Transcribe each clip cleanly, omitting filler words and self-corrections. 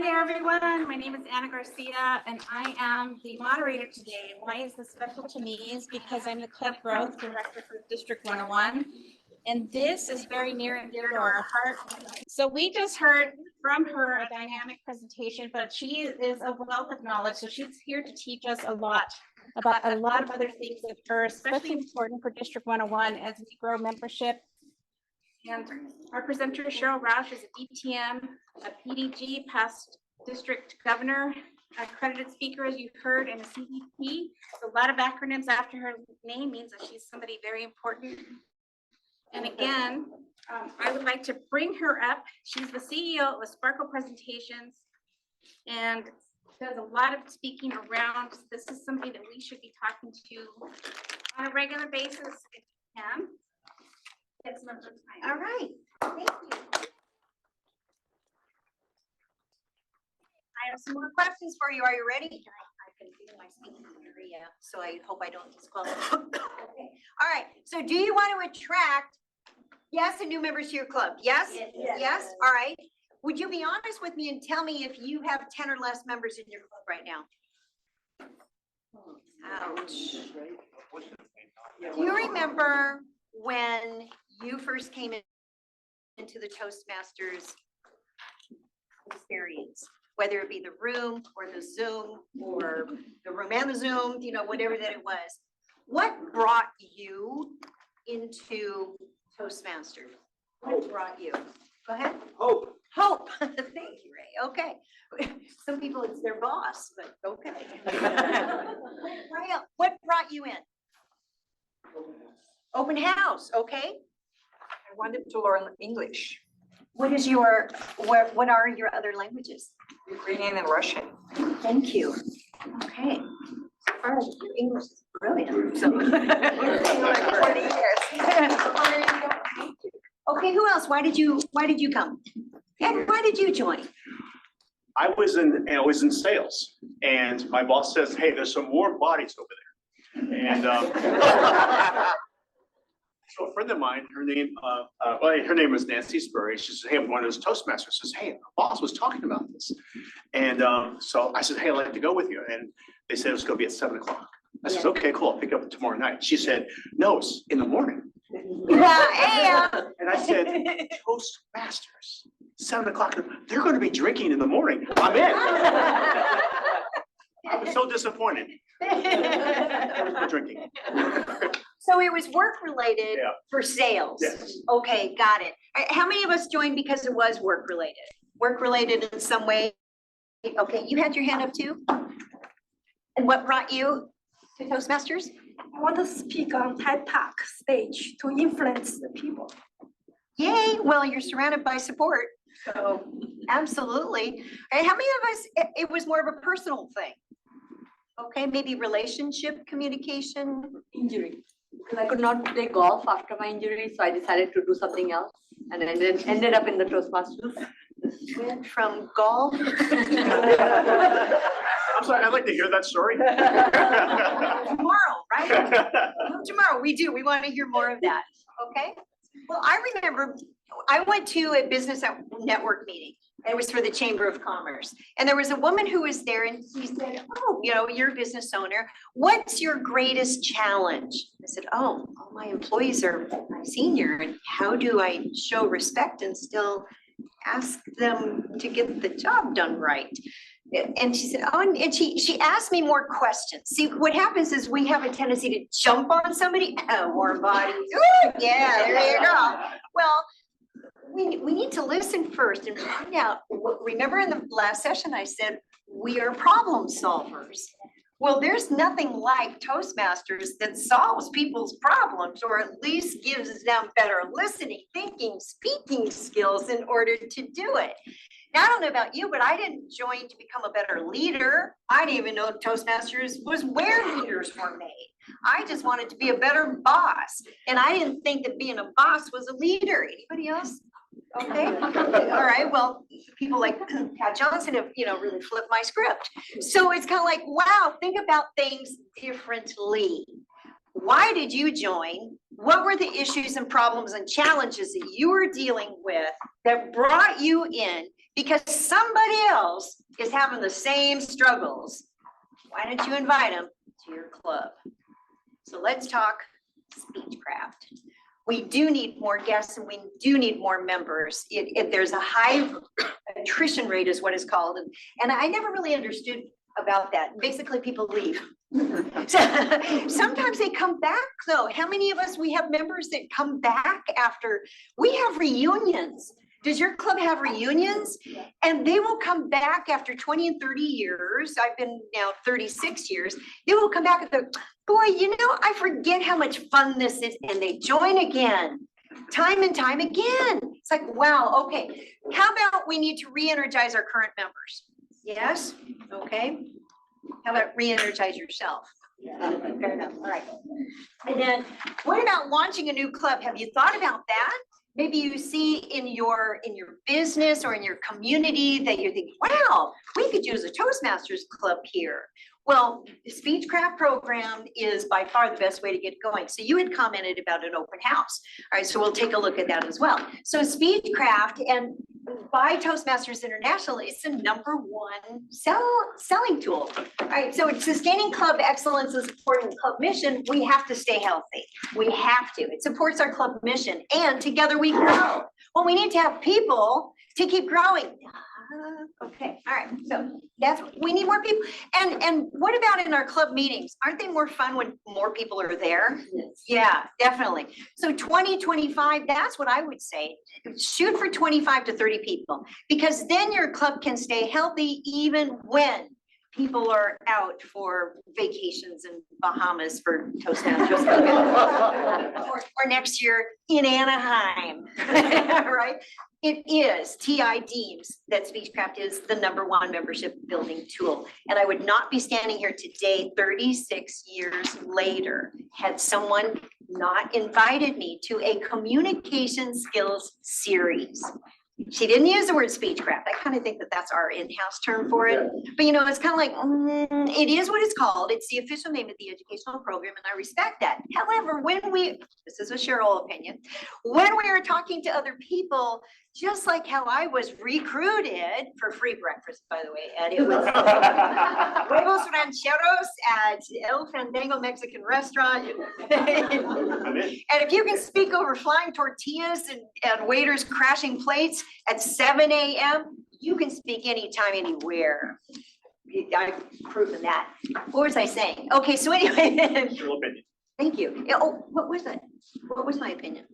there, everyone. My name is Anna Garcia, and I am the moderator today. Why is this special to me is because I'm the Club Growth Director for District 101, and this is very near and dear to our heart. So we just heard from her a dynamic presentation, but she is a wealth of knowledge, so she's here to teach us a lot about a lot of other things that are especially important for District 101 as we grow membership. And our presenter, Sheryl Roush, is a DPM, a PDG, past district governor, accredited speaker, as you heard, and a CDP. A lot of acronyms after her name means that she's somebody very important. And again, I would like to bring her up. She's the CEO of Sparkle Presentations and does a lot of speaking around. This is somebody that we should be talking to on a regular basis if you can. All right, thank you. I have some more questions for you. Are you ready? I can feel my speaking area, so I hope I don't disqualify. Okay. All right, so do you want to attract, yes, and new members to your club? Yes? Yes? All right. Would you be honest with me and tell me if you have 10 or less members in your club right now? Ouch. Do you remember when you first came into the Toastmasters experience, whether it be the room or the Zoom or the room and the Zoom, you know, whatever that it was? What brought you into Toastmasters? What brought you? Go ahead. Hope. Hope. Thank you, Ray. Okay. Some people, it's their boss, but okay. What brought you in? Open house. Okay. I wanted to learn English, What is your, what are your other languages? Ukrainian and Russian. Thank you. Okay. So far, your English is brilliant. So. 20 years. Okay, who else? Why did you come? And why did you join? I was in sales, and my boss says, "Hey, there's some warm bodies over there." And so a friend of mine, her name was Nancy Spurry. She said, "Hey, I'm one of those Toastmasters." Says, "Hey, our boss was talking about this," and so I said, "Hey, I'd like to go with you." And they said it was going to be at 7 o'clock. I said, "Okay, cool. I'll pick up tomorrow night." She said, "No, it's in the morning." Yeah. And I said, "Toastmasters, 7 o'clock. They're going to be drinking in the morning. I'm in." I was so disappointed. There was no drinking. So it was work related for sales. Yes. Okay, got it. How many of us joined because it was work related? Work related in some way? Okay, you had your hand up too? And what brought you to Toastmasters? I want to speak on TED Talk stage to influence the people. Yay, well, you're surrounded by support, so absolutely. And how many of us, it was more of a personal thing? Okay, maybe relationship, communication? Injury. Because I could not play golf after my injury, so I decided to do something else and ended up in the Toastmasters. Went from golf. I'm sorry, I'd like to hear that story. Tomorrow, right? Tomorrow, we do. We want to hear more of that. Okay. Well, I remember I went to a business network meeting. It was for the Chamber of Commerce. And there was a woman who was there and she said, "Oh, you know, you're a business owner. What's your greatest challenge?" I said, "Oh, all my employees are my senior. And how do I show respect and still ask them to get the job done right?" And she said, "Oh," and she asked me more questions. See, what happens is we have a tendency to jump on somebody. Oh, warm bodies. Ooh, yeah, there you go. Well, we need to listen first and find out. Remember in the last session, I said, we are problem solvers. Well, there's nothing like Toastmasters that solves people's problems, or at least gives them better listening, thinking, speaking skills in order to do it. Now, I don't know about you, but I didn't join to become a better leader. I didn't even know Toastmasters was where leaders were made. I just wanted to be a better boss. And I didn't think that being a boss was a leader. Anybody else? Okay. All right. Well, people like Pat Johnson have, you know, really flipped my script. So it's kind of like, wow, think about things differently. Why did you join? What were the issues and problems and challenges that you were dealing with that brought you in? Because somebody else is having the same struggles. Why don't you invite them to your club? So let's talk Speechcraft. We do need more guests and we do need more members. There's a high attrition rate is what it's called. And I never really understood about that. Basically, people leave. Sometimes they come back though. How many of us, we have members that come back after, we have reunions. Does your club have reunions? And they will come back after 20 and 30 years. I've been now 36 years. They will come back and go, boy, you know, I forget how much fun this is. And they join again, time and time again. It's like, wow, okay. How about we need to re-energize our current members? Yes, okay. How about re-energize yourself? Fair enough, all right. And then what about launching a new club? Have you thought about that? Maybe you see in your business or in your community that you're thinking, wow, we could use a Toastmasters club here. Well, the Speechcraft program is by far the best way to get going. So you had commented about an open house. All right, so we'll take a look at that as well. So Speechcraft and by Toastmasters International, it's the #1 selling tool. All right, so it's sustaining club excellence and supporting the club mission. We have to stay healthy. We have to. It supports our club mission and together we grow. Well, we need to have people to keep growing. Okay, all right, so we need more people. And what about in our club meetings? Aren't they more fun when more people are there? Yes. Yeah, definitely. So 20, 25, that's what I would say. Shoot for 25 to 30 people, because then your club can stay healthy even when people are out for vacations in Bahamas for Toastmasters. or next year in Anaheim, right? It is, TI deems that Speechcraft is the #1 membership building tool. And I would not be standing here today, 36 years later, had someone not invited me to a communication skills series. She didn't use the word Speechcraft. I kind of think that that's our in-house term for it. But you know, it's kind of like, it is what it's called. It's the official name of the educational program, and I respect that. However, this is a Sheryl opinion, when we are talking to other people, just like how I was recruited for free breakfast, by the way, and it was huevos rancheros at El Fandango Mexican restaurant. And if you can speak over flying tortillas and waiters crashing plates at 7 a.m., you can speak anytime, anywhere. I've proven that. What was I saying? Okay, so anyway. Thank you. Oh, what was that? What was my opinion?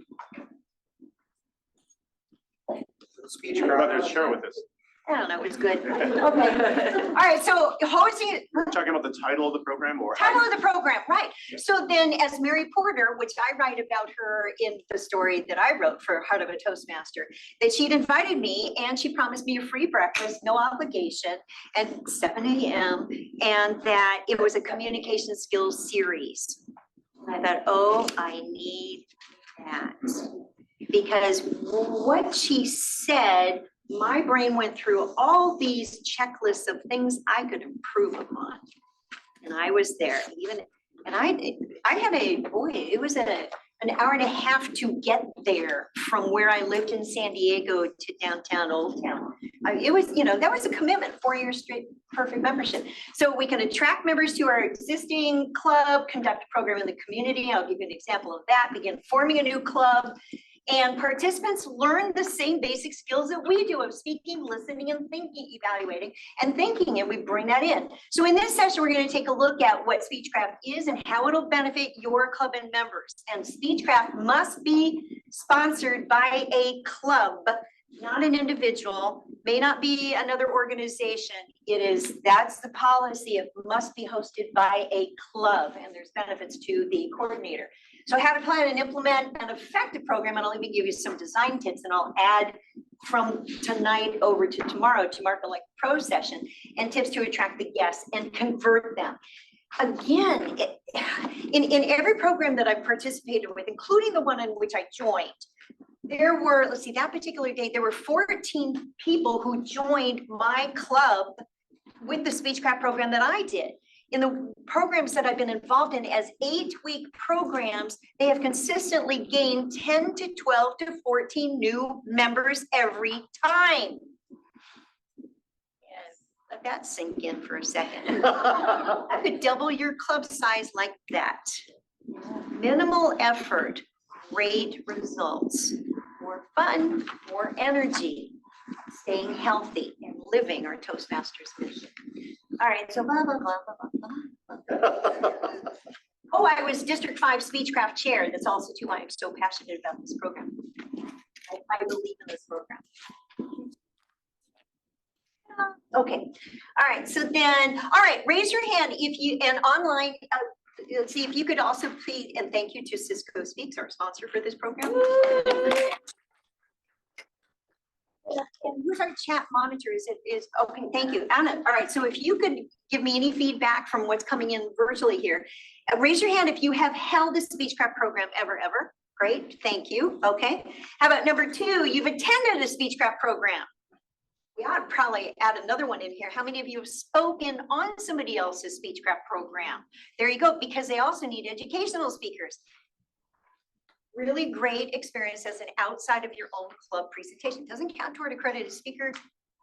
Speechcraft. Share with us. I don't know, it was good. Okay. All right, so hosting it. We're talking about the title of the program or? Title of the program, right. So then as Mary Porter, which I write about her in the story that I wrote for Heart of a Toastmaster, that she'd invited me and she promised me a free breakfast, no obligation, at 7 a.m. and that it was a communication skills series. And I thought, oh, I need that. Because what she said, my brain went through all these checklists of things I could improve upon. And I was there, and I had it was an hour and a half to get there from where I lived in San Diego to downtown Old Town. It was, that was a commitment, 4 years straight, perfect membership. So we can attract members to our existing club, conduct a program in the community. I'll give you an example of that, begin forming a new club. And participants learn the same basic skills that we do of speaking, listening, and thinking, evaluating, and thinking, and we bring that in. So in this session, we're going to take a look at what Speechcraft is and how it'll benefit your club and members. And Speechcraft must be sponsored by a club, not an individual, may not be another organization. That's the policy. It must be hosted by a club, and there's benefits to the coordinator. So how to plan and implement an effective program, and I'll even give you some design tips, and I'll add from tonight over to tomorrow to mark a like pro session, and tips to attract the guests and convert them. Again, in every program that I've participated with, including the one in which I joined, there were, let's see, that particular day, there were 14 people who joined my club with the Speechcraft program that I did. in the programs that I've been involved in as 8-week programs, they have consistently gained 10 to 12 to 14 new members every time. Yes, let that sink in for a second. I could double your club size like that. Minimal effort, great results, more fun, more energy, staying healthy and living our Toastmasters mission. All right, so blah, blah, blah, blah, blah. Oh, I was District 5 Speechcraft Chair. That's also too why I'm so passionate about this program. I believe in this program. Okay, all right, so then, all right, raise your hand if you, and online, let's see if you could also please, and thank you to Cisco Speaks, our sponsor for this program. And who's our chat monitor? Is okay, thank you, Anna. All right, so if you could give me any feedback from what's coming in virtually here. Raise your hand if you have held a Speechcraft program ever. Great, thank you. Okay, how about number 2? You've attended a Speechcraft program. We ought to probably add another one in here. How many of you have spoken on somebody else's Speechcraft program? There you go, because they also need educational speakers. Really great experience as an outside of your own club presentation. Doesn't count toward accredited speaker,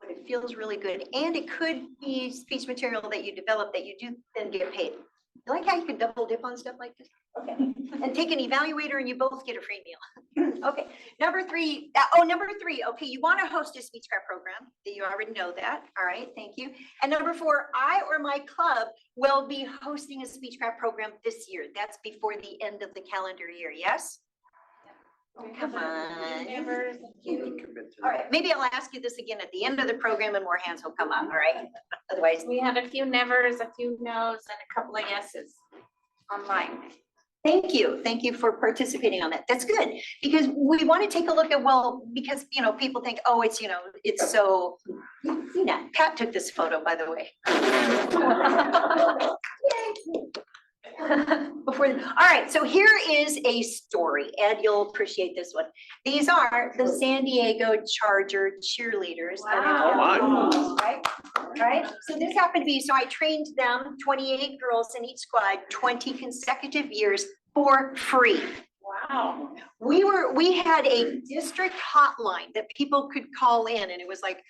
but it feels really good. And it could be speech material that you develop that you do then get paid. You like how you can double dip on stuff like this? Okay. And take an evaluator and you both get a free meal. Okay. Number 3. Okay. You want to host a Speechcraft program. You already know that. All right. Thank you. And number 4, I or my club will be hosting a Speechcraft program this year. That's before the end of the calendar year. Yes? Oh, come on. All right, maybe I'll ask you this again at the end of the program and more hands will come up, all right? Otherwise, We had a few nevers, a few no's, and a couple of yeses online. thank you. Thank you for participating on that. That's good, because we want to take a look at, well, because, you know, people think, oh, it's, you know, it's so, you know, Pat took this photo, by the way. All right, so here is a story, and you'll appreciate this one. These are the San Diego Charger cheerleaders. Wow. Right? So this happened to be, so I trained them, 28 girls in each squad, 20 consecutive years for free. Wow. We had a district hotline that people could call in, and it was like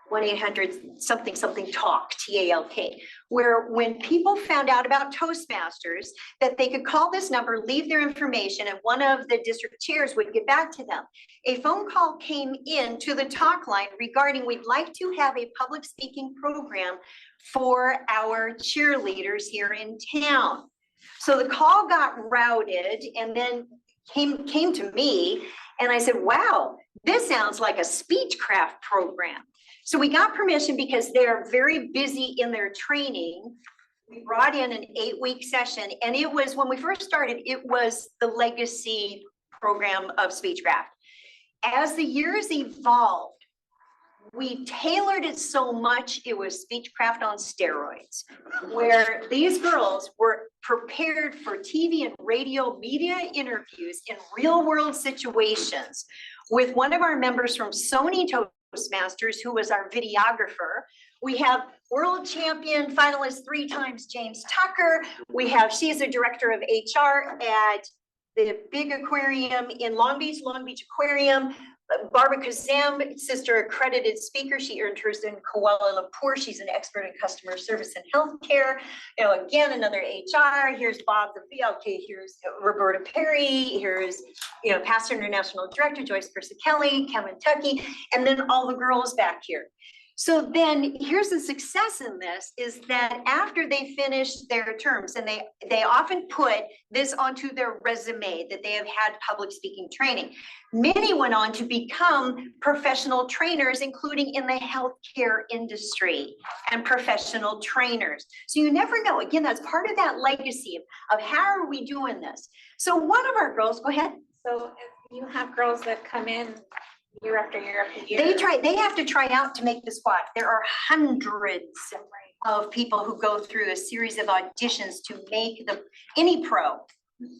1-800 something talk, TALK, where when people found out about Toastmasters, that they could call this number, leave their information, and one of the district chairs would get back to them. A phone call came in to the talk line regarding, we'd like to have a public speaking program for our cheerleaders here in town. So the call got routed and then came to me, and I said, wow, this sounds like a Speechcraft program. So we got permission because they're very busy in their training. We brought in an 8-week session, and it was, when we first started, it was the legacy program of Speechcraft. As the years evolved, we tailored it so much, it was Speechcraft on steroids, where these girls were prepared for TV and radio media interviews in real world situations with one of our members from Sony Toastmasters, who was our videographer. We have world champion finalist 3 times, James Tucker. She's the director of HR at the big aquarium in Long Beach Aquarium. Barbara Kazam, sister accredited speaker. She earned hers in Kuala Lumpur. She's an expert in customer service and healthcare. You know, again, another HR. Here's Bob the VLK. Here's Roberta Perry. Here's, you know, past international director Joyce Persicelli, Kentucky, and then all the girls back here. So then here's the success in this is that after they finish their terms, and they often put this onto their resume that they have had public speaking training. Many went on to become professional trainers, including in the healthcare industry and professional trainers. So you never know. Again, that's part of that legacy of how are we doing this? So one of our girls, go ahead. So you have girls that come in year after year after year. They have to try out to make the squad. There are hundreds of people who go through a series of auditions to make any pro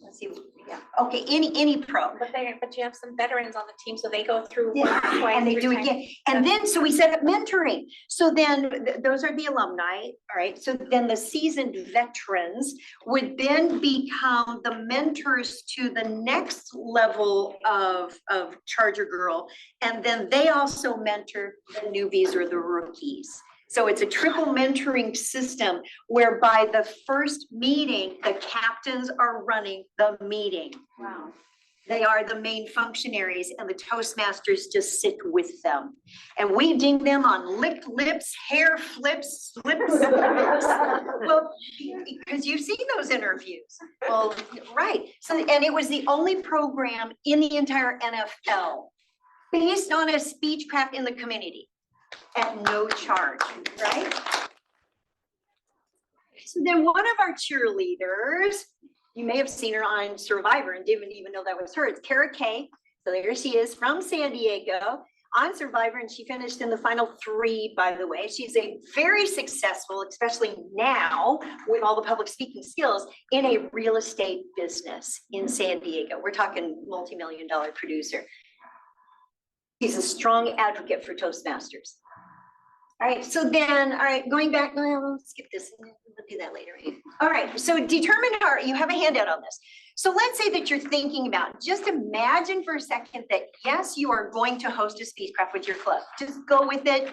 let's see, yeah, okay, any pro. But you have some veterans on the team, so they go through Yeah, once, twice, and they three do times. again. And then, so we set up mentoring. So then those are the alumni, all right? So then the seasoned veterans would then become the mentors to the next level of Charger Girl. And then they also mentor the newbies or the rookies. So it's a triple mentoring system whereby the first meeting, the captains are running the meeting. Wow. They are the main functionaries and the Toastmasters just sit with them. And we ding them on licked lips, hair flips, slips. Well, because you've seen those interviews. Well, right. So, and it was the only program in the entire NFL based on a speechcraft in the community at no charge, right? So then one of our cheerleaders, you may have seen her on Survivor and didn't even know that was her. It's Kara Kay. So there she is from San Diego on Survivor, and she finished in the final 3, by the way. She's a very successful, especially now with all the public speaking skills, in a real estate business in San Diego. We're talking multi-million-dollar producer. He's a strong advocate for Toastmasters. All right, so then, all right, going back, we'll skip this, we'll do that later. All right, so determine you have a handout on this. So let's say that you're thinking about, just imagine for a second that yes, you are going to host a speechcraft with your club. Just go with it,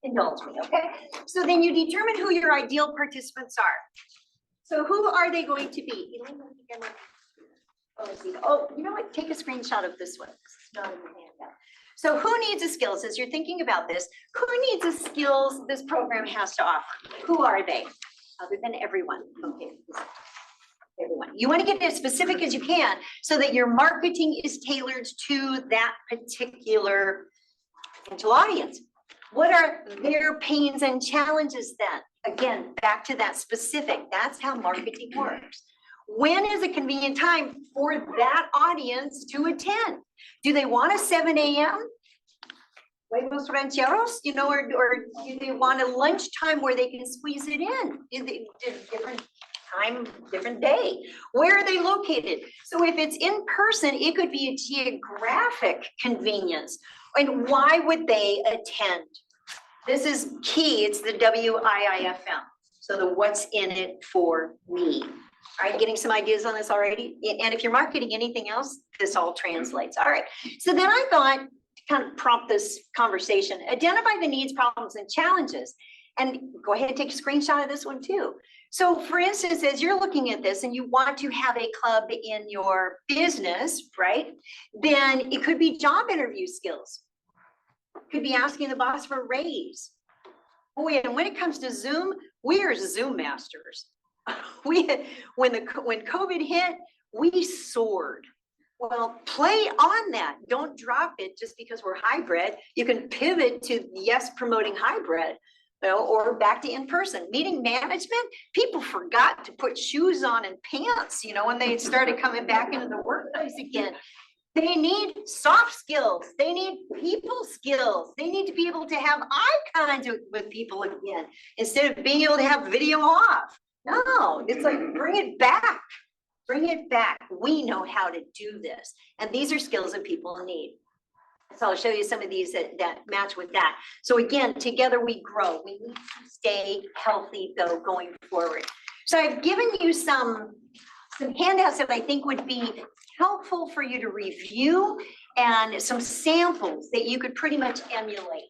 indulge me, okay? So then you determine who your ideal participants are. So who are they going to be? Oh, let's see. Oh, you know what, take a screenshot of this one. It's not in the handout. So who needs the skills as you're thinking about this? Who needs the skills this program has to offer? Who are they? Other than everyone. Okay. Everyone. You want to get as specific as you can so that your marketing is tailored to that particular potential audience. What are their pains and challenges then? Again, back to that specific. That's how marketing works. When is a convenient time for that audience to attend? Do they want a 7 a.m.? Huevos rancheros, you know, or do they want a lunchtime where they can squeeze it in? Different time, different day. Where are they located? So if it's in person, it could be a geographic convenience. And why would they attend? This is key. It's the WIIFM. So the what's in it for me. All right, getting some ideas on this already. And if you're marketing anything else, this all translates. All right. So then I thought to kind of prompt this conversation, identify the needs, problems, and challenges. And go ahead and take a screenshot of this one too. So for instance, as you're looking at this and you want to have a club in your business, right? Then it could be job interview skills. Could be asking the boss for a raise. Boy, and when it comes to Zoom, we are Zoom masters. When COVID hit, we soared. Well, play on that. Don't drop it just because we're hybrid. You can pivot to yes, promoting hybrid, you know, or back to in-person. Meeting management, people forgot to put shoes on and pants, you know, when they started coming back into the workplace again. They need soft skills. They need people skills. They need to be able to have eye contact with people again, instead of being able to have video off. No, it's like, bring it back. Bring it back. We know how to do this. And these are skills that people need. So I'll show you some of these that match with that. So again, together we grow. We need to stay healthy though going forward. So I've given you some handouts that I think would be helpful for you to review and some samples that you could pretty much emulate.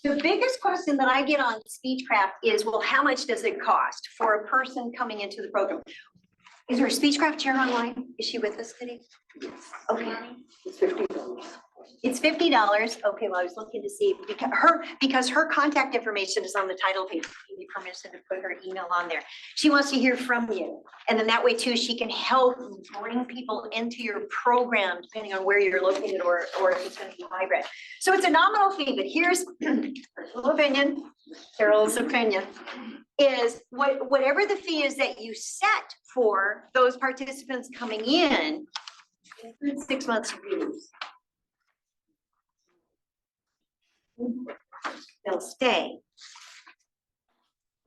The biggest question that I get on Speechcraft is, well, how much does it cost for a person coming into the program? Is there a Speechcraft chair online? Is she with us today? Yes. Okay. It's $50. It's $50. Okay, well, I was looking to see because her contact information is on the title page. Give me permission to put her email on there. She wants to hear from you. And then that way too, she can help bring people into your program, depending on where you're located or if it's going to be hybrid. So it's a nominal fee, but here's personal opinion, Sheryl's opinion, is whatever the fee is that you set for those participants coming in, 6 months use. They'll stay.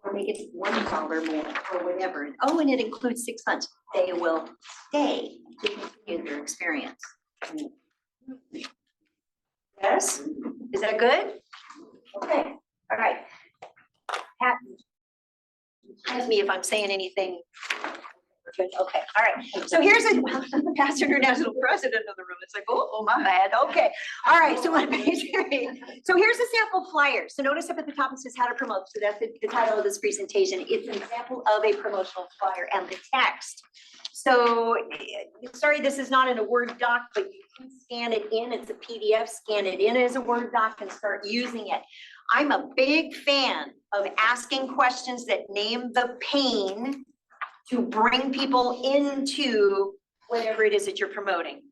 or make it $1 more or whatever. Oh, and it includes 6 months. They will stay to continue their experience. Yes? Is that good? Okay, all right. Pat, ask me if I'm saying anything. Good. Okay, all right. So here's a Pastor International President of the room. It's like, oh, my bad. Okay, all right. So on page 3. So here's a sample flyer. So notice up at the top it says how to promote. So that's the title of this presentation. It's an example of a promotional flyer and the text. So sorry, this is not in a Word doc, but you can scan it in. It's a PDF. Scan it in as a Word doc and start using it. I'm a big fan of asking questions that name the pain to bring people into whatever it is that you're promoting.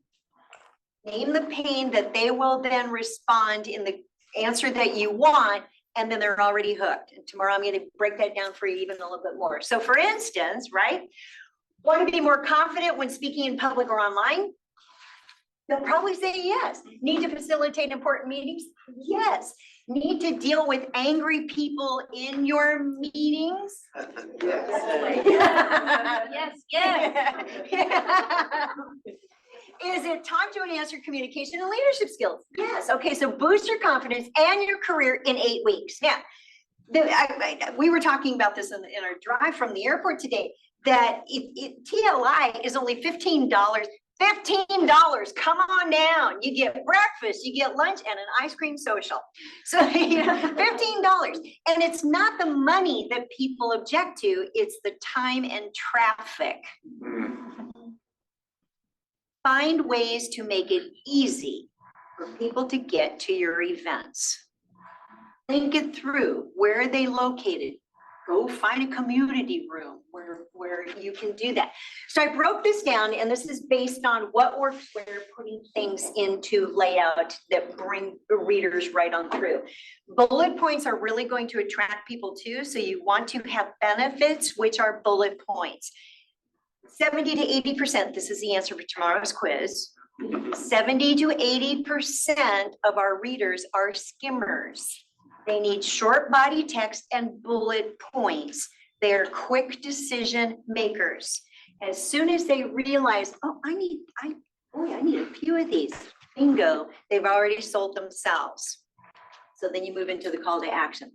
Name the pain that they will then respond in the answer that you want, and then they're already hooked. And tomorrow I'm going to break that down for you even a little bit more. So for instance, right, want to be more confident when speaking in public or online? They'll probably say yes. Need to facilitate important meetings? Yes. Need to deal with angry people in your meetings? Yes, yes. Is it time to enhance your communication and leadership skills? Yes. Okay, so boost your confidence and your career in 8 weeks. Yeah. We were talking about this in our drive from the airport today, that TLI is only $15. $15, come on down. You get breakfast, you get lunch, and an ice cream social. So $15. And it's not the money that people object to, it's the time and traffic. Find ways to make it easy for people to get to your events. Think it through. Where are they located? Go find a community room where you can do that. So I broke this down, and this is based on what works where, putting things into layout that bring the readers right on through. Bullet points are really going to attract people too. So you want to have benefits, which are bullet points. 70 to 80%, this is the answer for tomorrow's quiz. 70 to 80% of our readers are skimmers. They need short body text and bullet points. They are quick decision makers. As soon as they realize, oh, I need a few of these, bingo, they've already sold themselves. So then you move into the call to action.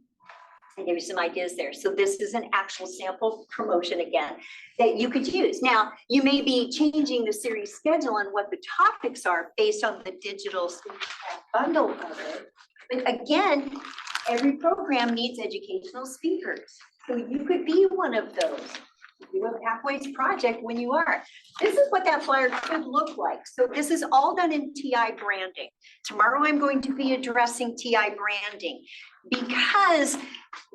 I give you some ideas there. So this is an actual sample promotion again that you could use. Now, you may be changing the series schedule on what the topics are based on the digital bundle of it. But again, every program needs educational speakers. So you could be one of those. Do a Pathways project when you are. This is what that flyer could look like. So this is all done in TI branding. Tomorrow I'm going to be addressing TI branding because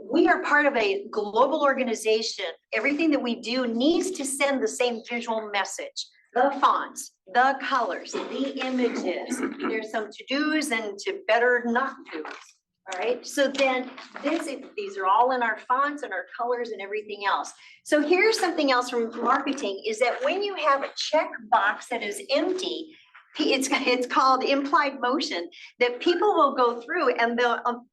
we are part of a global organization. Everything that we do needs to send the same visual message. The fonts, the colors, the images. There's some to-dos and to better not do's. All right, so then these are all in our fonts and our colors and everything else. So here's something else from marketing is that when you have a check box that is empty, it's called implied motion, that people will go through and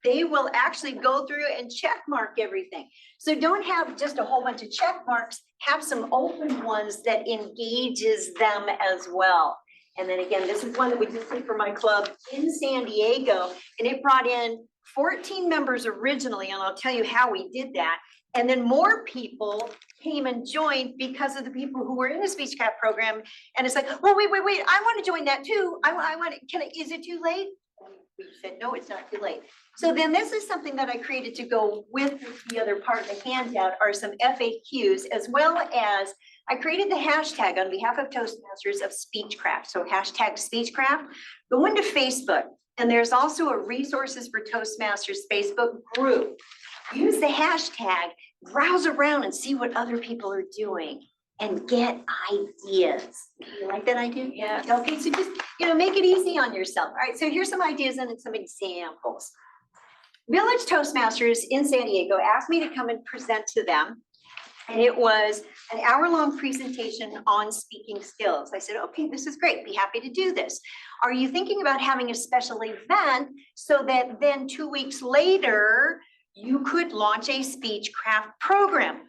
they will actually go through and check mark everything. So don't have just a whole bunch of check marks, have some open ones that engages them as well. And then again, this is one that we just did for my club in San Diego, and it brought in 14 members originally, and I'll tell you how we did that. And then more people came and joined because of the people who were in the Speechcraft program. And it's like, well, wait, I want to join that too. I want to, is it too late? We said, no, it's not too late. So then this is something that I created to go with the other part of the handout are some FAQs, as well as I created the hashtag on behalf of Toastmasters of Speechcraft. So hashtag Speechcraft, go into Facebook. And there's also a resources for Toastmasters Facebook group. Use the hashtag, browse around and see what other people are doing and get ideas. You like that idea? Yeah. Okay, so just, make it easy on yourself. All right, so here's some ideas and some examples. Village Toastmasters in San Diego asked me to come and present to them. And it was an hour-long presentation on speaking skills. I said, okay, this is great. Be happy to do this. Are you thinking about having a special event so that then 2 weeks later, you could launch a speechcraft program. I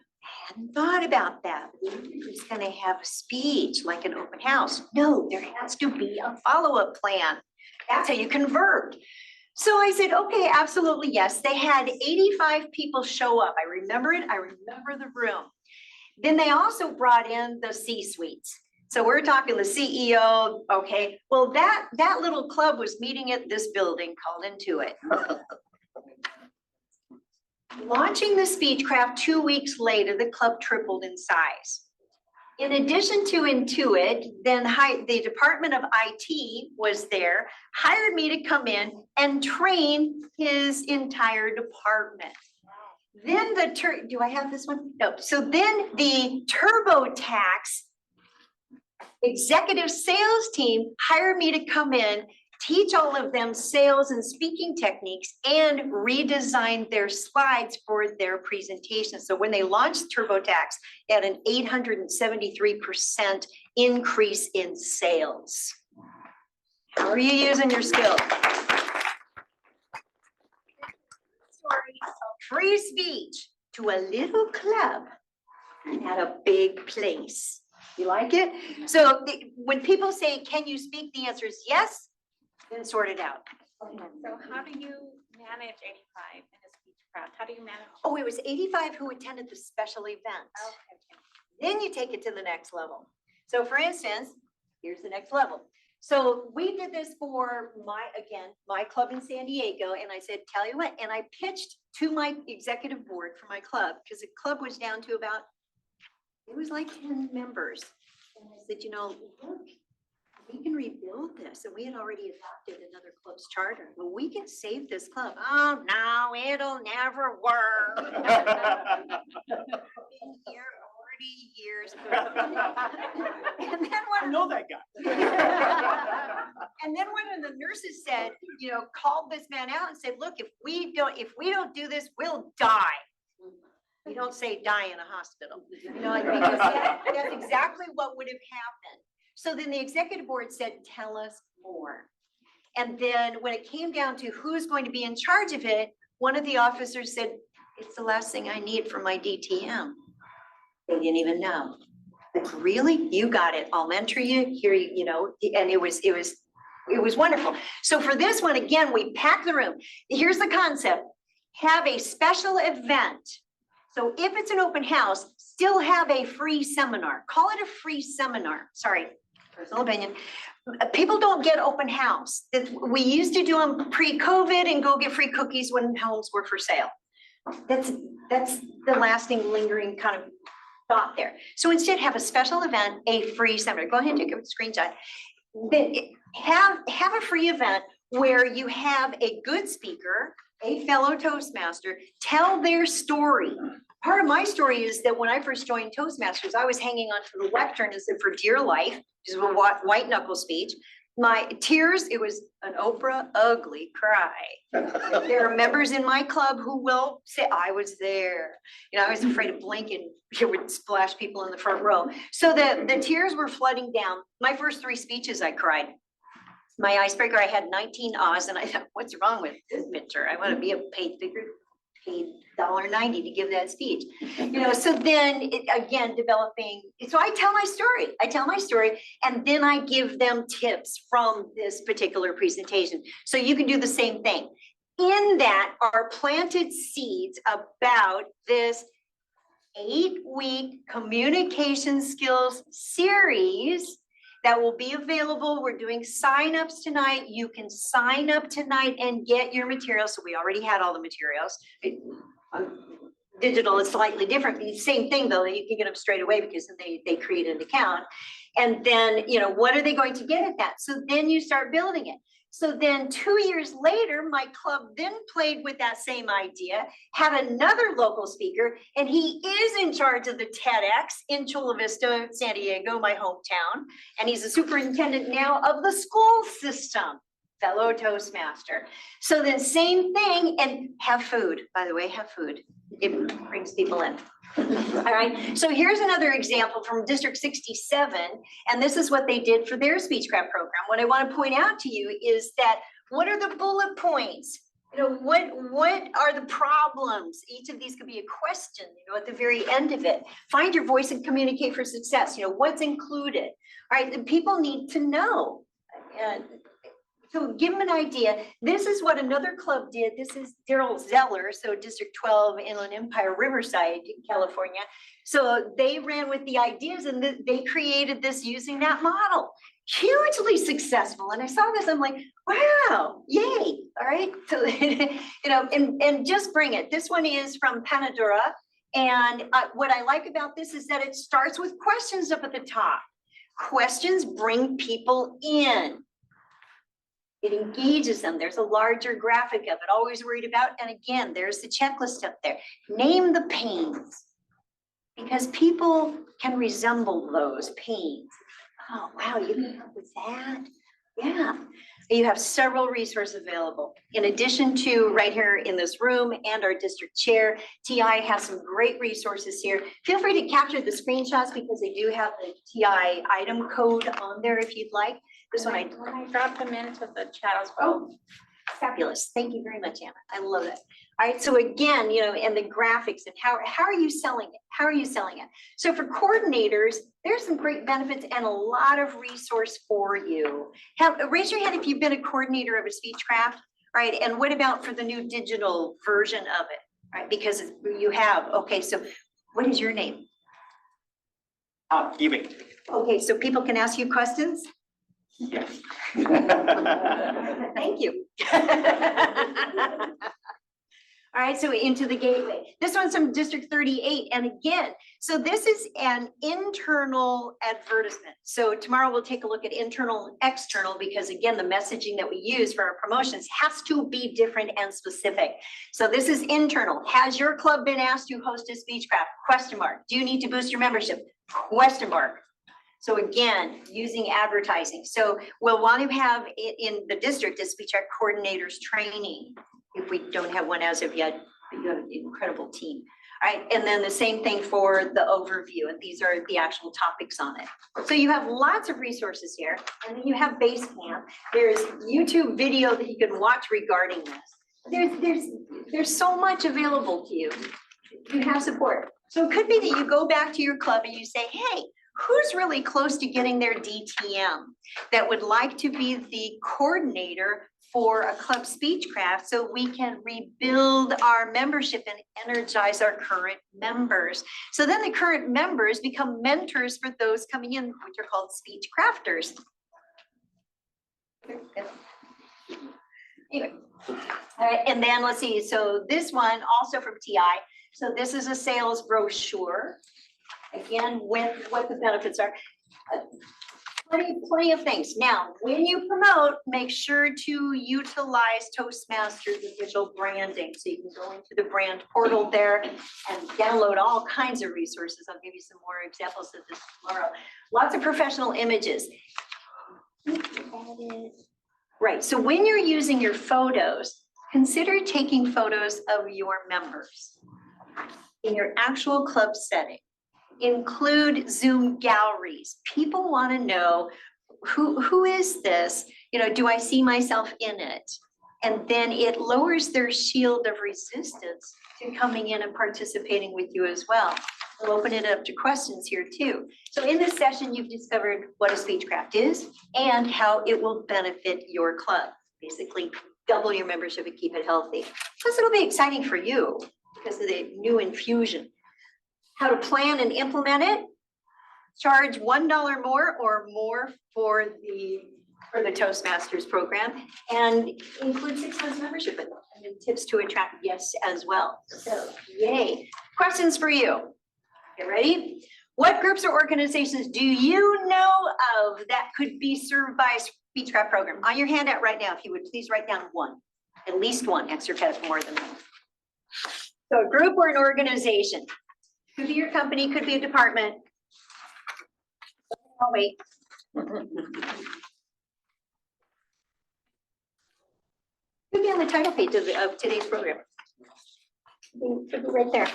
hadn't thought about that. Who's gonna have a speech like an open house? No, there has to be a follow-up plan. That's how you convert. So I said, okay, absolutely, yes. They had 85 people show up. I remember it. I remember the room. Then they also brought in the C-suites. So we're talking the CEO, okay. Well, that little club was meeting at this building called Intuit. Launching the Speechcraft 2 weeks later, the club tripled in size. In addition to Intuit, then the Department of IT was there, hired me to come in and train his entire department. Then do I have this one? No. So then the TurboTax executive sales team hired me to come in, teach all of them sales and speaking techniques, and redesign their slides for their presentation. So when they launched TurboTax, they had an 873% increase in sales. How are you using your skills? Story of free speech to a little club at a big place. You like it? So when people say, can you speak? The answer is yes, then sort it out. So how do you manage 85 in a speechcraft? How do you manage? Oh, it was 85 who attended the special event. Okay. Then you take it to the next level. So for instance, here's the next level. So we did this for my club in San Diego, and I said, tell you what, and I pitched to my executive board for my club, because the club was down to about, it was like 10 members. And I said, you know, look, we can rebuild this. And we had already adopted another club's charter, but we can save this club. Oh, no, it'll never work. Been here 40 years. And then I know that guy. and then one of the nurses said, you know, called this man out and said, look, if we don't do this, we'll die. You don't say die in a hospital, you know, like, because that's exactly what would have happened. So then the executive board said, tell us more. And then when it came down to who's going to be in charge of it, one of the officers said, it's the last thing I need for my DTM. They didn't even know. Like, really? You got it. I'll mentor you here, you know, and it was wonderful. So for this one, again, we packed the room. Here's the concept. Have a special event. So if it's an open house, still have a free seminar. Call it a free seminar. Sorry, personal opinion. People don't get open house. We used to do them pre-COVID and go get free cookies when homes were for sale. That's the lasting, lingering kind of thought there. So instead, have a special event, a free seminar. Go ahead and take a screenshot. Then have a free event where you have a good speaker, a fellow Toastmaster, tell their story. Part of my story is that when I first joined Toastmasters, I was hanging onto the lectern as if for dear life, which is a white knuckle speech. My tears, it was an Oprah ugly cry. There are members in my club who will say, I was there. You know, I was afraid of blinking. It would splash people in the front row. So the tears were flooding down. My first 3 speeches, I cried. My icebreaker, I had 19 ahs, and I thought, what's wrong with this picture? I want to be a paid $1.90 to give that speech. You know, so then again, developing, so I tell my story, and then I give them tips from this particular presentation. So you can do the same thing. In that are planted seeds about this 8-week communication skills series that will be available. We're doing signups tonight. You can sign up tonight and get your materials. So we already had all the materials. Digital is slightly different. Same thing though, that you can get them straight away because they create an account. And then, you know, what are they going to get at that? So then you start building it. So then 2 years later, my club then played with that same idea, had another local speaker, and he is in charge of the TEDx in Chula Vista, San Diego, my hometown. And he's a superintendent now of the school system, fellow Toastmaster. So then same thing, and have food, by the way, have food. It brings people in. All right, so here's another example from District 67, and this is what they did for their Speechcraft program. What I want to point out to you is that what are the bullet points? what are the problems? Each of these could be a question, at the very end of it. Find your voice and communicate for success. What's included? All right, the people need to know. And so give them an idea. This is what another club did. This is Daryl Zeller, so District 12, Inland Empire, Riverside, California. So they ran with the ideas and they created this using that model. Hugely successful. And I saw this, I'm like, wow, yay. All right. So, and just bring it. This one is from Panadura. And what I like about this is that it starts with questions up at the top. Questions bring people in. It engages them. There's a larger graphic of it, always worried about. And again, there's the checklist up there. Name the pains, because people can resemble those pains. Oh, wow, you can help with that? Yeah. You have several resources available. In addition to right here in this room and our district chair, TI has some great resources here. Feel free to capture the screenshots because they do have the TI item code on there if you'd like. This one When I drop them into the chat as well. Oh, fabulous. Thank you very much, Anna. I love it. All right. So again, and the graphics and how are you selling it? How are you selling it? So for coordinators, there's some great benefits and a lot of resource for you. Raise your hand if you've been a coordinator of a Speechcraft, right? And what about for the new digital version of it, right? Because you have, okay, so what is your name? Evie. Okay, so people can ask you questions? Yes. Thank you. All right, so into the gateway. This one's from District 38. And again, so this is an internal advertisement. So tomorrow we'll take a look at internal and external because again, the messaging that we use for our promotions has to be different and specific. So this is internal. Has your club been asked to host a Speechcraft? Question mark. Do you need to boost your membership? Question mark. So again, using advertising. So we'll want to have it in the district as Speechcraft coordinators training. If we don't have one as of yet, but you have an incredible team. All right, and then the same thing for the overview, and these are the actual topics on it. So you have lots of resources here, and then you have Basecamp. There's YouTube video that you can watch regarding this. There's so much available to you. You have support. So it could be that you go back to your club and you say, hey, who's really close to getting their DTM that would like to be the coordinator for a club Speechcraft so we can rebuild our membership and energize our current members. So then the current members become mentors for those coming in, which are called Speechcrafters. Anyway, all right, and then let's see. So this one also from TI. So this is a sales brochure. Again, with what the benefits are. Plenty of things. Now, when you promote, make sure to utilize Toastmasters official branding. So you can go into the brand portal there and download all kinds of resources. I'll give you some more examples of this tomorrow. Lots of professional images. Right, so when you're using your photos, consider taking photos of your members in your actual club setting. Include Zoom galleries. People want to know who is this? Do I see myself in it? And then it lowers their shield of resistance to coming in and participating with you as well. We'll open it up to questions here too. So in this session, you've discovered what a Speechcraft is and how it will benefit your club. Basically, double your membership and keep it healthy. Plus, it'll be exciting for you because of the new infusion. How to plan and implement it. Charge $1 more or more for the Toastmasters program and include 6 months membership and tips to attract guests as well. So yay. Questions for you. Get ready? What groups or organizations do you know of that could be served by a Speechcraft program? On your handout right now, if you would please write down one, at least one, extra credit more than that. So a group or an organization. Could be your company, could be a department. Oh, wait. Could be on the title page of today's program. Could be right there.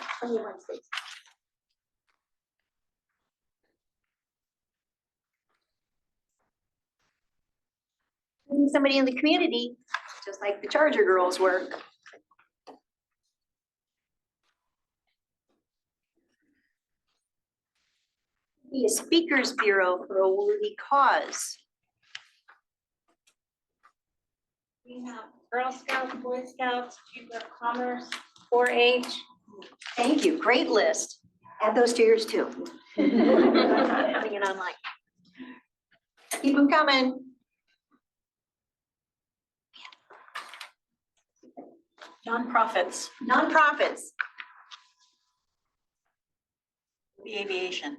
Somebody in the community just like the Charger girls work. Be a speakers bureau for a worthy cause. We have Girl Scouts, Boy Scouts, Chamber of Commerce, 4-H. Thank you, great list. Add those to yours too. Putting it online. Keep them coming. Nonprofits, Nonprofits. the aviation,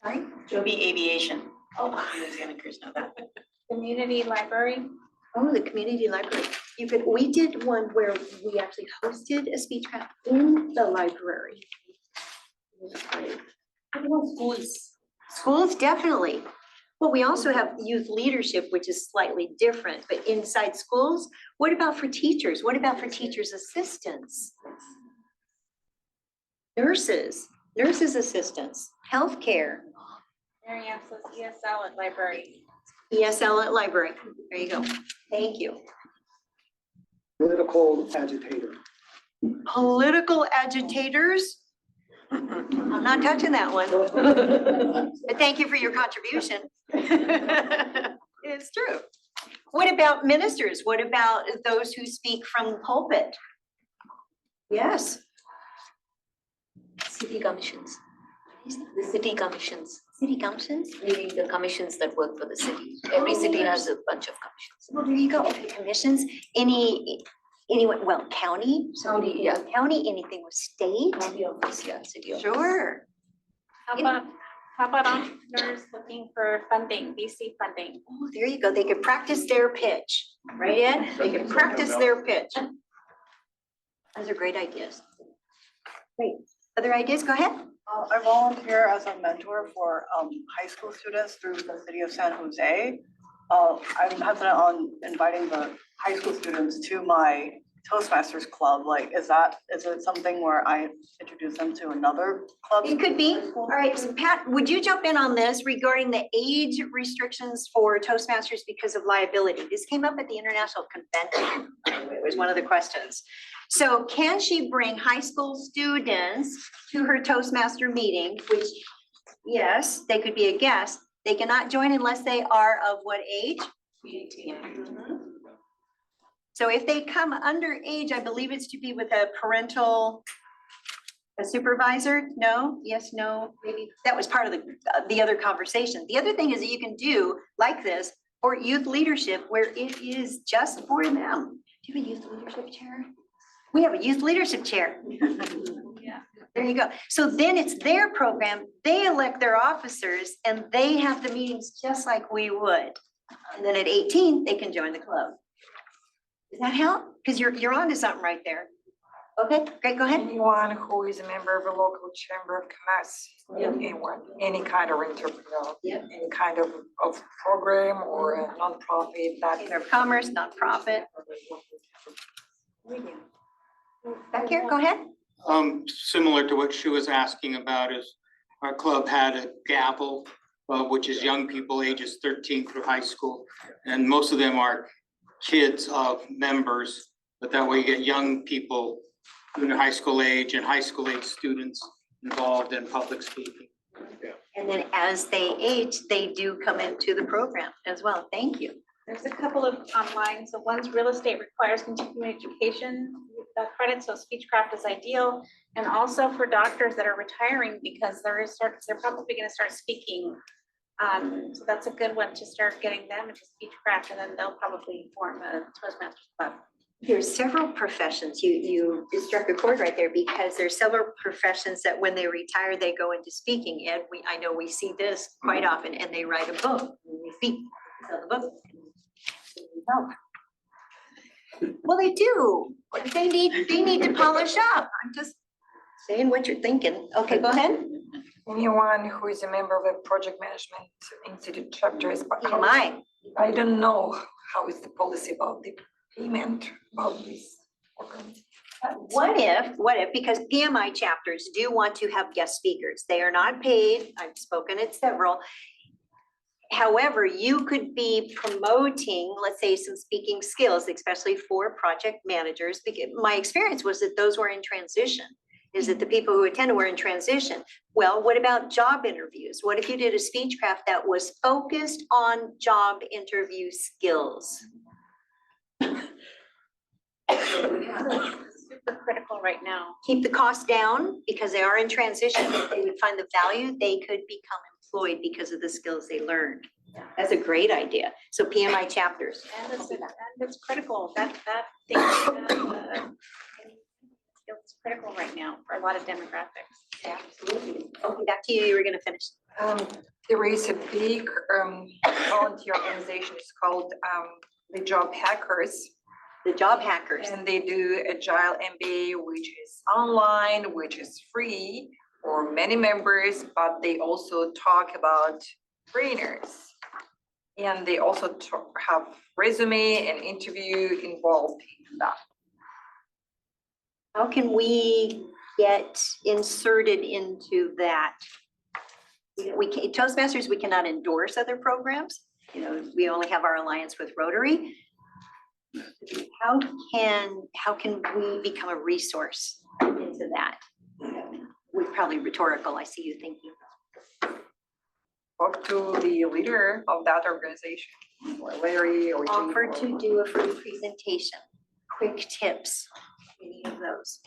Sorry? Joby Aviation. Oh, Louisiana Cruise know that. Community Library. Oh, the community library. You could, we did one where we actually hosted a speechcraft in the library. It was great. Schools. Schools, definitely. Well, we also have youth leadership, which is slightly different, but inside schools, what about for teachers? What about for teachers' assistants? Nurses, nurses' assistants, healthcare, Mary Ann says ESL at library. ESL at library. There you go. Thank you. Political agitator. Political agitators? I'm not touching that one, but thank you for your contribution. It's true. What about ministers? What about those who speak from the pulpit? Yes. City commissions. The city commissions, City commissions? meaning the commissions that work for the city. Every city has a bunch of commissions. Well, there you go. Okay, commissions, anyone, well, county, so County, yeah. county, anything with state? County office, yeah, city office. Sure. How about entrepreneurs looking for funding, VC funding? Oh, there you go. They could practice their pitch, right, Ed? They could practice their pitch. Those are great ideas. Great. Other ideas? Go ahead. I volunteer as a mentor for high school students through the city of San Jose. I'm hesitant on inviting the high school students to my Toastmasters club. Like, is it something where I introduce them to another club? It could be. All right, so Pat, would you jump in on this regarding the age restrictions for Toastmasters because of liability? This came up at the International Convention. It was one of the questions. So can she bring high school students to her Toastmaster meeting, which, yes, they could be a guest. They cannot join unless they are of what age? 18. So if they come under age, I believe it's to be with a parental, a supervisor? No, yes, no, maybe. That was part of the other conversation. The other thing is that you can do like this for youth leadership where it is just for them. Do you have a youth leadership chair? We have a youth leadership chair. Yeah. There you go. So then it's their program. They elect their officers and they have the meetings just like we would. And then at 18, they can join the club. Does that help? Because you're onto something right there. Okay, great, go ahead. Anyone who is a member of a local chamber of commerce, anyone, any kind of entrepreneur, Yep. any kind of program or a nonprofit that. Chamber of Commerce, nonprofit. Back here, go ahead. Similar to what she was asking about is our club had a gavel, which is young people ages 13 through high school. And most of them are kids of members, but that way you get young people in the high school age and high school age students involved in public speaking. And then as they age, they do come into the program as well. Thank you. There's a couple of online, so one's real estate requires continuing education credit, so Speechcraft is ideal. And also for doctors that are retiring because they're probably gonna start speaking. So that's a good one to start getting them into Speechcraft and then they'll probably form a Toastmasters club. There's several professions. You struck a chord right there because there's several professions that when they retire, they go into speaking. Ed, I know we see this quite often and they write a book. And we speak, sell the book. Well, they do. They need to polish up. I'm just saying what you're thinking. Okay, go ahead. Anyone who is a member of a project management institute chapter is. PMI. I don't know how is the policy about the payment about this program. What if, because PMI chapters do want to have guest speakers. They are not paid. I've spoken at several. However, you could be promoting, let's say, some speaking skills, especially for project managers. Because my experience was that those were in transition, is that the people who attended were in transition. Well, what about job interviews? What if you did a speechcraft that was focused on job interview skills? Super critical right now. Keep the cost down because they are in transition. If they would find the value, they could become employed because of the skills they learned. That's a great idea. So PMI chapters. And it's critical, that thing, it's critical right now for a lot of demographics. Absolutely. Okay, back to you. You were gonna finish. There is a big volunteer organization, it's called the Job Hackers. The job hackers. And they do Agile MBA, which is online, which is free for many members, but they also talk about trainers. And they also have resume and interview involved in that. How can we get inserted into that? We can, Toastmasters, we cannot endorse other programs. You know, we only have our alliance with Rotary. How can we become a resource into that? We're probably rhetorical, I see you thinking. Talk to the leader of that organization, or Larry, or Offer Chief, to do a free presentation, quick tips, any of those.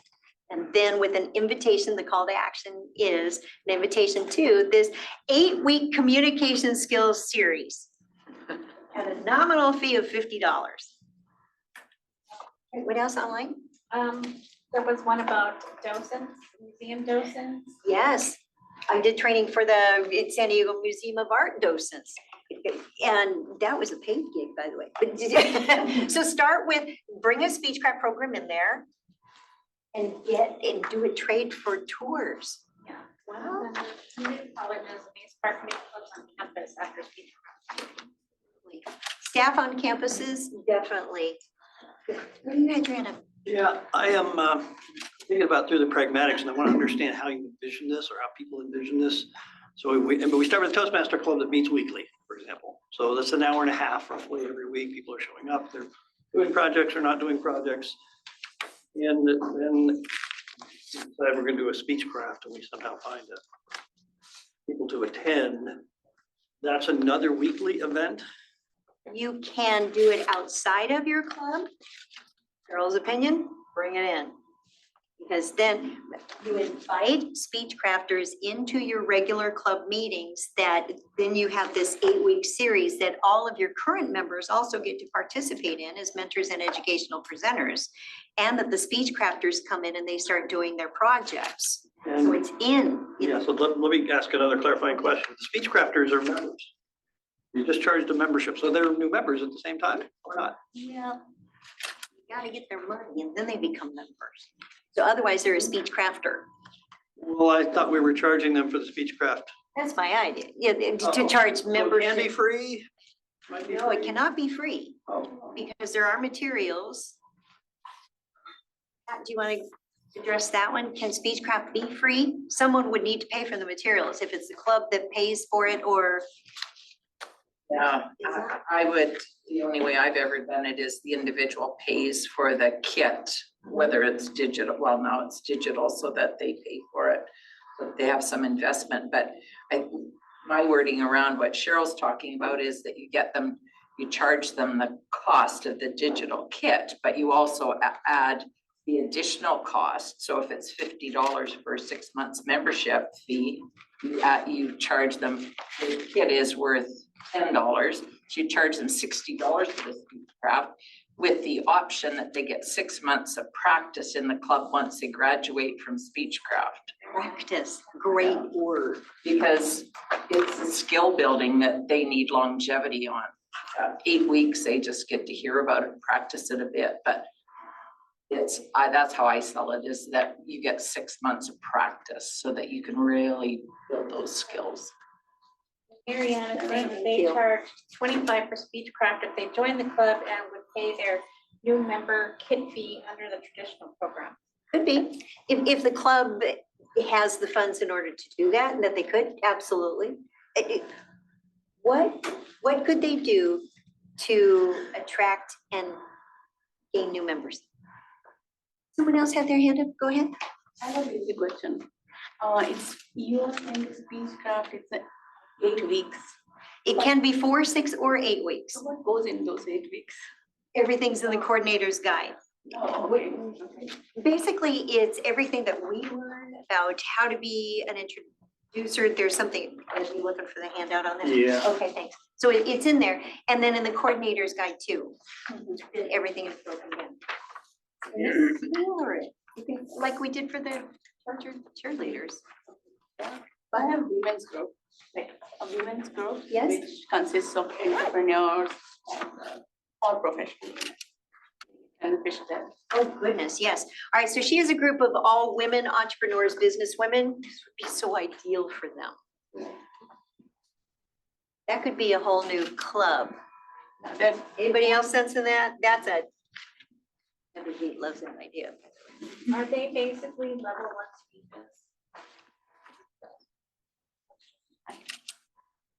And then with an invitation, the call to action is an invitation to this 8-week communication skills series at a nominal fee of $50. What else online? There was one about docents, museum docents. Yes, I did training for the San Diego Museum of Art docents. And that was a paid gig, by the way. But so start with, bring a speechcraft program in there and do a trade for tours. Yeah. Wow. Community colleges, these park community clubs on campus after speechcraft. Staff on campuses, definitely. What do you guys, Rana? Yeah, I am thinking about through the pragmatics, and I want to understand how you envision this or how people envision this. So we start with a Toastmaster club that meets weekly, for example. So that's an hour and a half roughly every week. People are showing up, they're doing projects or not doing projects. And then decide we're going to do a speechcraft and we somehow find people to attend. That's another weekly event. You can do it outside of your club. Cheryl's opinion, bring it in. Because then you invite speech crafters into your regular club meetings, that then you have this 8-week series that all of your current members also get to participate in as mentors and educational presenters. And that the speech crafters come in and they start doing their projects. So it's in. Yeah, so let me ask another clarifying question. The speech crafters are members. You just charged a membership, so they're new members at the same time or not? Yeah. You gotta get their money and then they become members. So otherwise they're a speech crafter. Well, I thought we were charging them for the speechcraft. That's my idea. Yeah, to Uh-oh. charge So members. it can be free? Might be No, it free. cannot be free Oh. because there are materials. Do you want to address that one? Can Speechcraft be free? Someone would need to pay for the materials if it's the club that pays for it, or. Yeah, I would, the only way I've ever done it is the individual pays for the kit, whether it's digital, well, now it's digital so that they pay for it. But they have some investment, but my wording around what Cheryl's talking about is that you get them, you charge them the cost of the digital kit, but you also add the additional cost. So if it's $50 for a 6 months membership fee, you charge them, the kit is worth $10. So you charge them $60 for the speechcraft with the option that they get 6 months of practice in the club once they graduate from speechcraft. Practice, great word. Because it's a skill building that they need longevity on. 8 weeks, they just get to hear about it, practice it a bit, but that's how I sell it, is that you get 6 months of practice so that you can really build those skills. Mariana, they charge $25 for speechcraft if they join the club and would pay their new member kit fee under the traditional program. Could be, if the club has the funds in order to do that, and that they could, absolutely. what could they do to attract and gain new members? Someone else had their hand up, go ahead. I have a basic question. It's you are saying Speechcraft, it's 8 weeks. It can be 4, 6, or 8 weeks. So what goes in those 8 weeks? Everything's in the coordinator's guide. Oh, wait, okay. Basically, it's everything that we learn about how to be an introducer. There's something, are you looking for the handout on that? Yeah. Okay, thanks. So it's in there, and then in the coordinator's guide too. Everything is broken down. And it's similar, like we did for the cheerleaders. I have women's group, like a women's group. Yes. Which consists of entrepreneurs or professionals. And the fish there. Oh, goodness, yes. All right, so she is a group of all women entrepreneurs, business women. This would be so ideal for them. That could be a whole new club. Anybody else sensing that? That's a, everybody loves that idea. Are they basically level 1 speeches?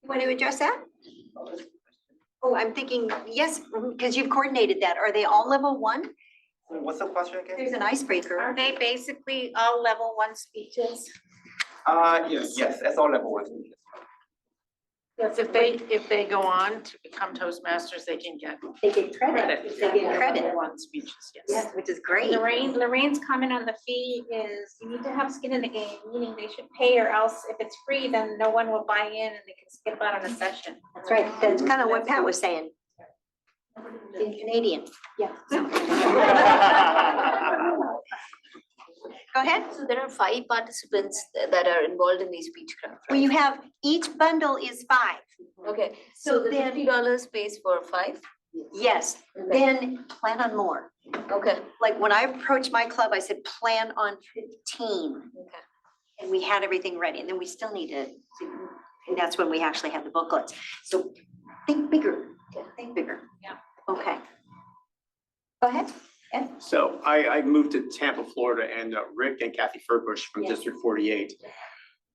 You want to address that? Oh, I'm thinking, yes, because you've coordinated that. Are they all level 1? What's the question again? There's an icebreaker. Are they basically all level 1 speeches? Yes, that's all level 1. Yes, if they go on to become Toastmasters, they can get They get credit. They get credit. one speeches, yes. Yes, which is great. Lorraine's comment on the fee is you need to have skin in the game, meaning they should pay, or else if it's free, then no one will buy in and they can skip out on a session. That's right. That's kind of what Pat was saying. In Canadian. Yeah. Go ahead. So there are 5 participants that are involved in the Speechcraft, Well, right? you have, each bundle is 5. Okay, So so the then- $50 pays for 5? Yes, then plan on more. Okay, Like when I approached my club, I said, plan on 15. okay. And we had everything ready, and then we still need to, and that's when we actually have the booklets. So think bigger, think bigger. Yeah. Okay. Go ahead. Ed? So I moved to Tampa, Florida, and Rick and Kathy Furbush from Yes. District 48.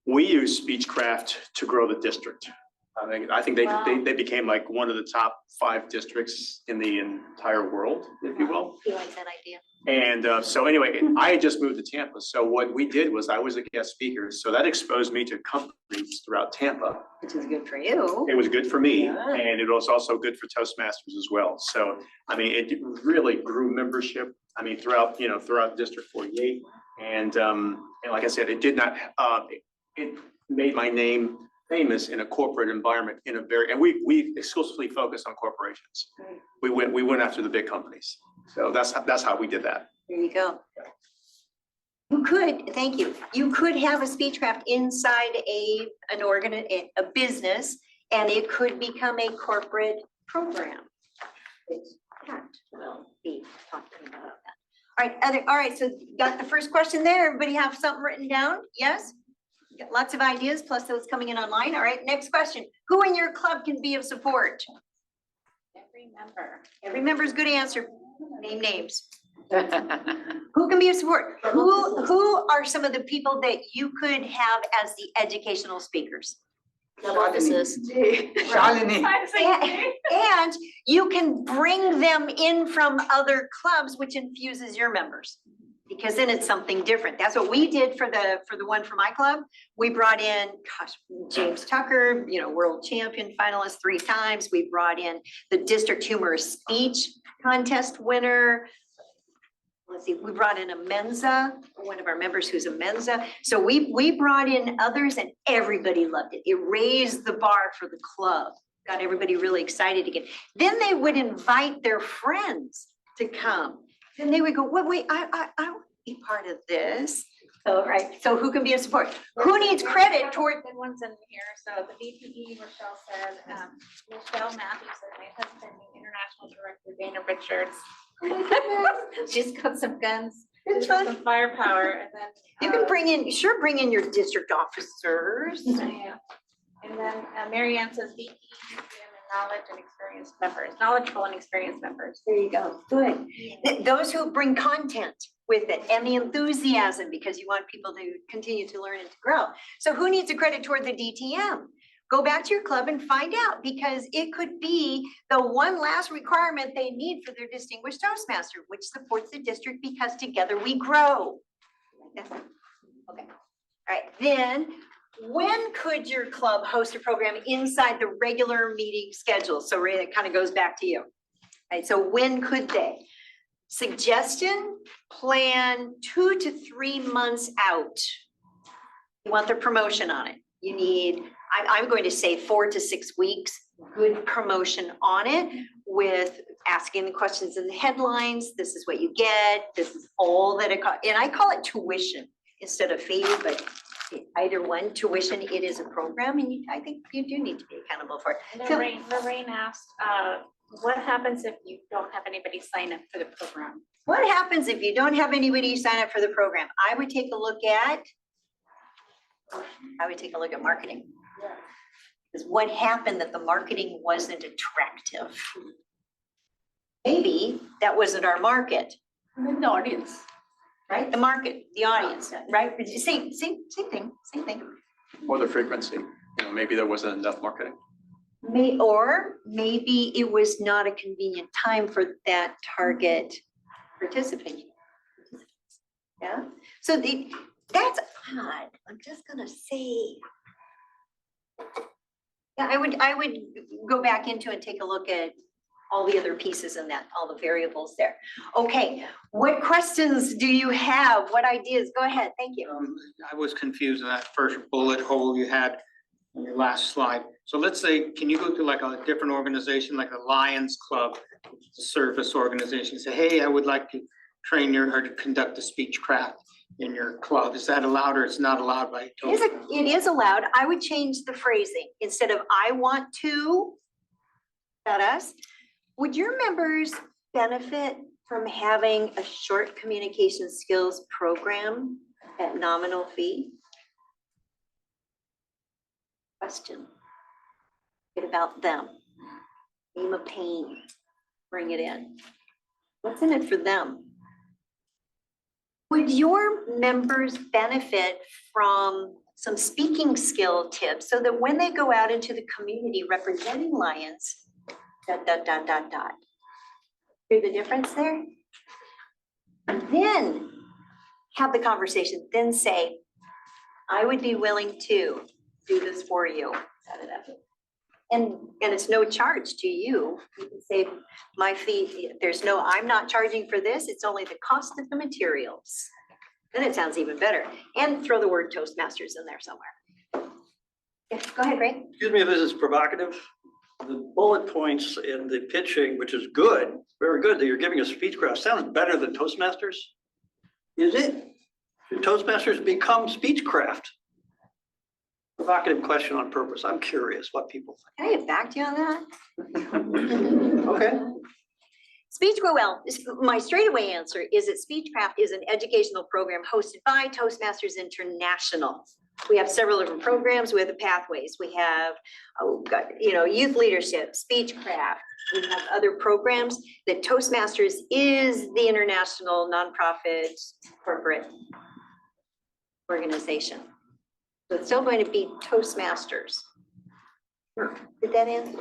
We use Speechcraft to grow the district. I think they became like one of the top 5 districts in the entire world, if you will. You like that idea? And so anyway, I had just moved to Tampa. So what we did was I was a guest speaker. So that exposed me to companies throughout Tampa. Which is good for you. It was good for me, Yeah. and it was also good for Toastmasters as well. So, I mean, it really grew membership, I mean, throughout District 48. And like I said, it did not, it made my name famous in a corporate environment in a very, and we exclusively focus on corporations. We went after the big companies. So that's how we did that. There you go. You could, thank you. You could have a Speechcraft inside a business, and it could become a corporate program. We'll be talking about that. All right, so got the first question there. Everybody have something written down? Yes? Got lots of ideas, plus those coming in online. All right, next question. Who in your club can be of support? Every member. Every member is good answer. Name names. Who can be of support? Who are some of the people that you could have as the educational speakers? Club officers. Shalini. And you can bring them in from other clubs, which infuses your members. Because then it's something different. That's what we did for the one for my club. We brought in, James Tucker, world champion finalist 3 times. We brought in the district humorous speech contest winner. Let's see, we brought in a Mensa, one of our members who's a Mensa. So we brought in others and everybody loved it. It raised the bar for the club, got everybody really excited again. Then they would invite their friends to come. Then they would go, wait, I want to be part of this. So, right, so who can be a support? Who needs credit toward? Good ones in here. So the VPE, Rochelle said, Michelle Matthews and my husband, the international director, Dana Richards. She's got some guns, she's got some firepower, and then. You can bring in your district officers. Yeah. And then Mary Ann says VPE, knowledgeable and experienced members. There you go, good. Those who bring content with it and the enthusiasm, because you want people to continue to learn and to grow. So who needs a credit toward the DTM? go back to your club and find out, because it could be the one last requirement they need for their distinguished Toastmaster, which supports the district because together we grow. Okay, all right, then when could your club host a program inside the regular meeting schedule? So Ray, that kind of goes back to you. All right, so when could they? Suggestion, plan 2 to 3 months out. You want the promotion on it. You need, I'm going to say 4 to 6 weeks, good promotion on it with asking the questions in the headlines. This is what you get. This is all that it costs. And I call it tuition instead of fee, but either one, tuition, it is a program, and I think you do need to be accountable for it. So- Lorraine asked, what happens if you don't have anybody sign up for the program? What happens if you don't have anybody sign up for the program? I would take a look at marketing. Because what happened that the marketing wasn't attractive? Maybe that wasn't our market, And then the audience. right? The market, the audience, right? Same thing. Or the frequency, maybe there wasn't enough marketing. Or maybe it was not a convenient time for that target participant. Yeah, so that's odd. I'm just gonna say. Yeah, I would go back into and take a look at all the other pieces in that, all the variables there. Okay, what questions do you have? What ideas? Go ahead, thank you. I was confused in that first bullet hole you had on your last slide. So let's say, can you go to like a different organization, like a Lions Club, a service organization, say, hey, I would like to train or to conduct a speechcraft in your club. Is that allowed or it's not allowed by? It is allowed. I would change the phrasing. Instead of I want to, about us, would your members benefit from having a short communication skills program at nominal fee? Question. Get about them. Name of pain. Bring it in. What's in it for them? Would your members benefit from some speaking skill tips so that when they go out into the community representing Lions, ... See the difference there? And then have the conversation, then say, I would be willing to do this for you. And it's no charge to you. You can say my fee, I'm not charging for this. It's only the cost of the materials. Then it sounds even better. And throw the word Toastmasters in there somewhere. Yeah, go ahead, Ray. Excuse me if this is provocative. The bullet points in the pitching, which is good, very good, that you're giving a speechcraft, sounds better than Toastmasters. Is it? Should Toastmasters become speechcraft? Provocative question on purpose. I'm curious what people Can I get back to you on that? think. Okay. My straightaway answer is that Speechcraft is an educational program hosted by Toastmasters International. We have several different programs. We have the pathways. We have, youth leadership, Speechcraft. We have other programs. That Toastmasters is the international nonprofit corporate organization. So it's still going to be Toastmasters. Did that answer?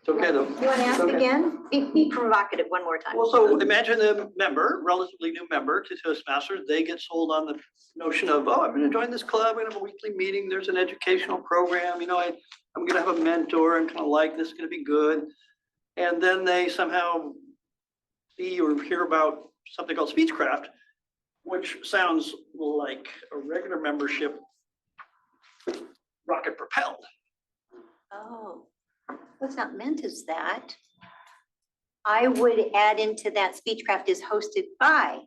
It's okay though. You want to ask again? Be provocative one more time. Well, so imagine a member, relatively new member to Toastmasters, they get sold on the notion of, oh, I'm gonna join this club, we're gonna have a weekly meeting, there's an educational program, I'm gonna have a mentor, I'm kind of like this, is gonna be good. And then they somehow see or hear about something called Speechcraft, which sounds like a regular membership, rocket propelled. Oh, what's not meant is that. I would add into that Speechcraft is hosted by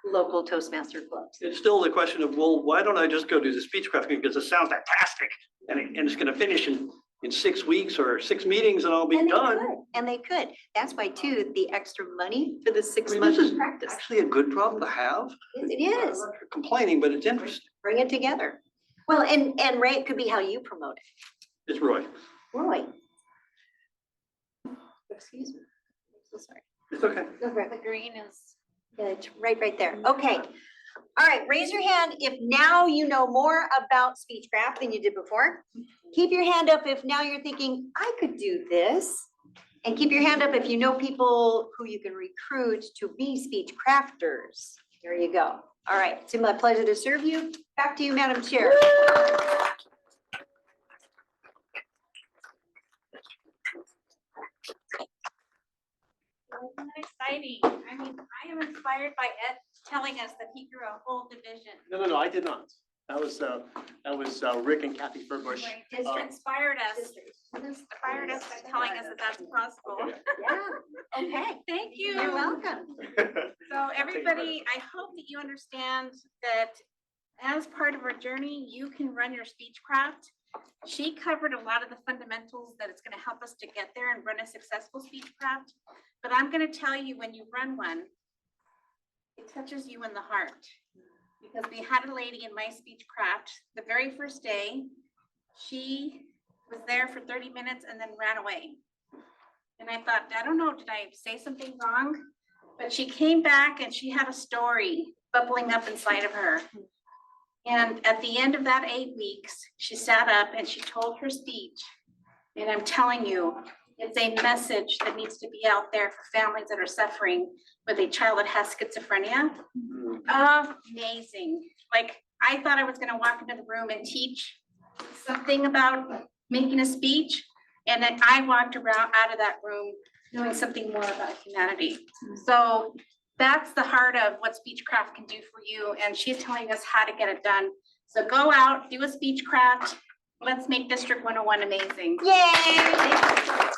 local Toastmaster clubs. It's still the question of, well, why don't I just go do the Speechcraft because it sounds fantastic and it's gonna finish in 6 weeks or 6 meetings and I'll be done. And they could. That's why too, the extra money for the 6 This months is of practice. actually a good problem to have. It is. I'm not complaining, but it's interesting. Bring it together. Well, and Ray, it could be how you promote it. It's Roy. Roy. Excuse me. I'm so sorry. It's okay. Go for it. The green is. Yeah, it's right there. Okay. All right, raise your hand if now you know more about Speechcraft than you did before. Keep your hand up if now you're thinking, I could do this. And keep your hand up if you know people who you can recruit to be speech crafters. There you go. All right, it's my pleasure to serve you. Back to you, Madam Chair. Isn't that exciting? I mean, I am inspired by Ed telling us that he grew a whole division. No, I did not. That was Rick and Kathy Furbush. Right, It inspired us. It inspired us by telling us that that's possible. Yeah, okay. Thank you. You're welcome. So everybody, I hope that you understand that as part of our journey, you can run your Speechcraft. She covered a lot of the fundamentals that it's going to help us to get there and run a successful Speechcraft. But I'm going to tell you, when you run one, it touches you in the heart. Because we had a lady in my Speechcraft the very first day. She was there for 30 minutes and then ran away. And I thought, I don't know, did I say something wrong? But she came back and she had a story bubbling up inside of her. And at the end of that 8 weeks, she sat up and she told her speech. And I'm telling you, it's a message that needs to be out there for families that are suffering with a child that has schizophrenia. Amazing. Like, I thought I was gonna walk into the room and teach something about making a speech. And then I walked around out of that room knowing something more about humanity. So that's the heart of what Speechcraft can do for you. And she's telling us how to get it done. So go out, do a Speechcraft. Let's make District 101 amazing. Yay!